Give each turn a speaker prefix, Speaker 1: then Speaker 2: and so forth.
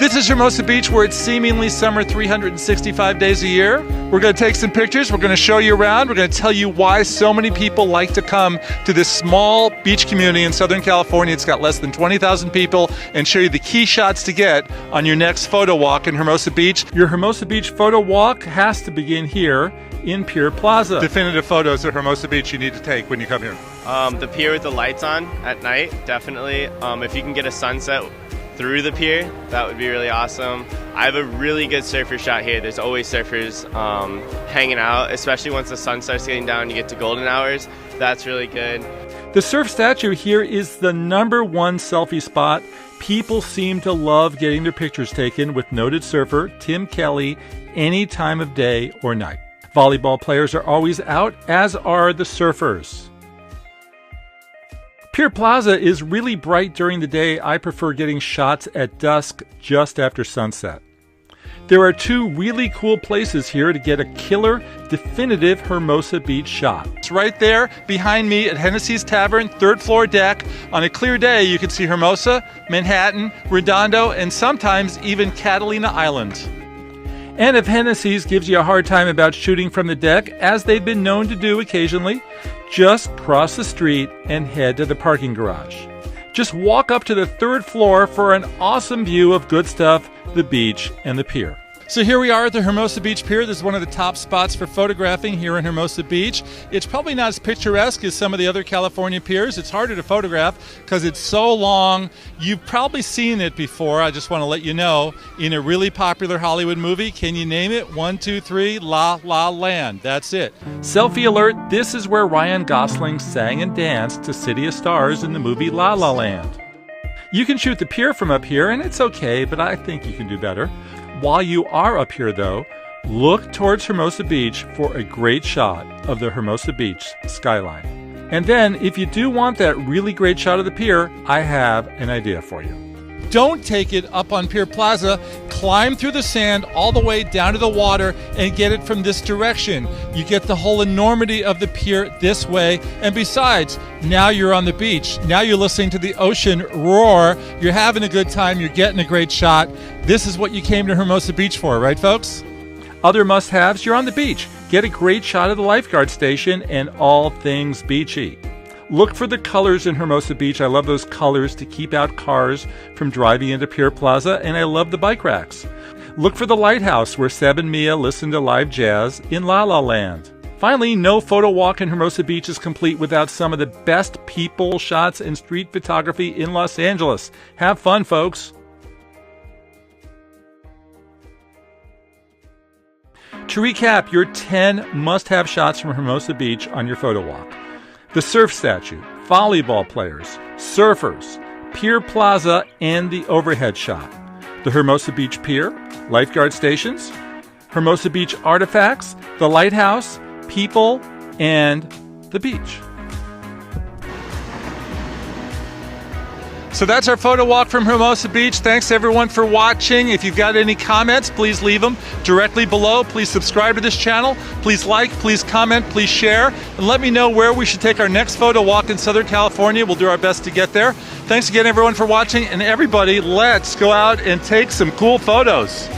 Speaker 1: This is Hermosa Beach, where it's seemingly summer 365 days a year. We're going to take some pictures, we're going to show you around, we're going to tell you why so many people like to come to this small beach community in Southern California. It's got less than 20,000 people, and show you the key shots to get on your next photo walk in Hermosa Beach. Your Hermosa Beach photo walk has to begin here in Pier Plaza. Definitive photos of Hermosa Beach you need to take when you come here.
Speaker 2: The pier with the lights on at night, definitely. If you can get a sunset through the pier, that would be really awesome. I have a really good surfer shot here. There's always surfers hanging out, especially once the sun starts getting down and you get to golden hours. That's really good.
Speaker 1: The surf statue here is the #1 selfie spot. People seem to love getting their pictures taken with noted surfer Tim Kelly any time of day or night. Volleyball players are always out, as are the surfers. Pier Plaza is really bright during the day. I prefer getting shots at dusk just after sunset. There are 2 really cool places here to get a killer, definitive Hermosa Beach shot. It's right there behind me at Hennessey's Tavern, 3rd floor deck. On a clear day, you can see Hermosa, Manhattan, Redondo, and sometimes even Catalina Island. And if Hennessey's gives you a hard time about shooting from the deck, as they've been known to do occasionally, just cross the street and head to the parking garage. Just walk up to the 3rd floor for an awesome view of good stuff, the beach, and the pier. So here we are at the Hermosa Beach Pier. This is one of the top spots for photographing here in Hermosa Beach. It's probably not as picturesque as some of the other California piers. It's harder to photograph because it's so long. You've probably seen it before. I just want to let you know, in a really popular Hollywood movie. Can you name it? 1, 2, 3, La La Land. That's it. Selfie alert, this is where Ryan Gosling sang and danced to City of Stars in the movie La La Land. You can shoot the pier from up here, and it's okay, but I think you can do better. While you are up here, though, look towards Hermosa Beach for a great shot of the Hermosa Beach skyline. And then, if you do want that really great shot of the pier, I have an idea for you. Don't take it up on Pier Plaza. Climb through the sand all the way down to the water and get it from this direction. You get the whole enormity of the pier this way. And besides, now you're on the beach. Now you're listening to the ocean roar. You're having a good time. You're getting a great shot. This is what you came to Hermosa Beach for, right, folks? Other must-haves, you're on the beach. Get a great shot of the lifeguard station and all things beachy. Look for the colors in Hermosa Beach. I love those colors to keep out cars from driving into Pier Plaza, and I love the bike racks. Look for the lighthouse where Seb and Mia listen to live jazz in La La Land. Finally, no photo walk in Hermosa Beach is complete without some of the best people shots and street photography in Los Angeles. Have fun, folks. To recap, your 10 must-have shots from Hermosa Beach on your photo walk. The surf statue, volleyball players, surfers, Pier Plaza, and the overhead shot. The Hermosa Beach Pier, lifeguard stations, Hermosa Beach artifacts, the lighthouse, people, and the beach. So that's our photo walk from Hermosa Beach. Thanks everyone for watching. If you've got any comments, please leave them directly below. Please subscribe to this channel. Please like, please comment, please share, and let me know where we should take our next photo walk in Southern California. We'll do our best to get there. Thanks again everyone for watching, and everybody, let's go out and take some cool photos.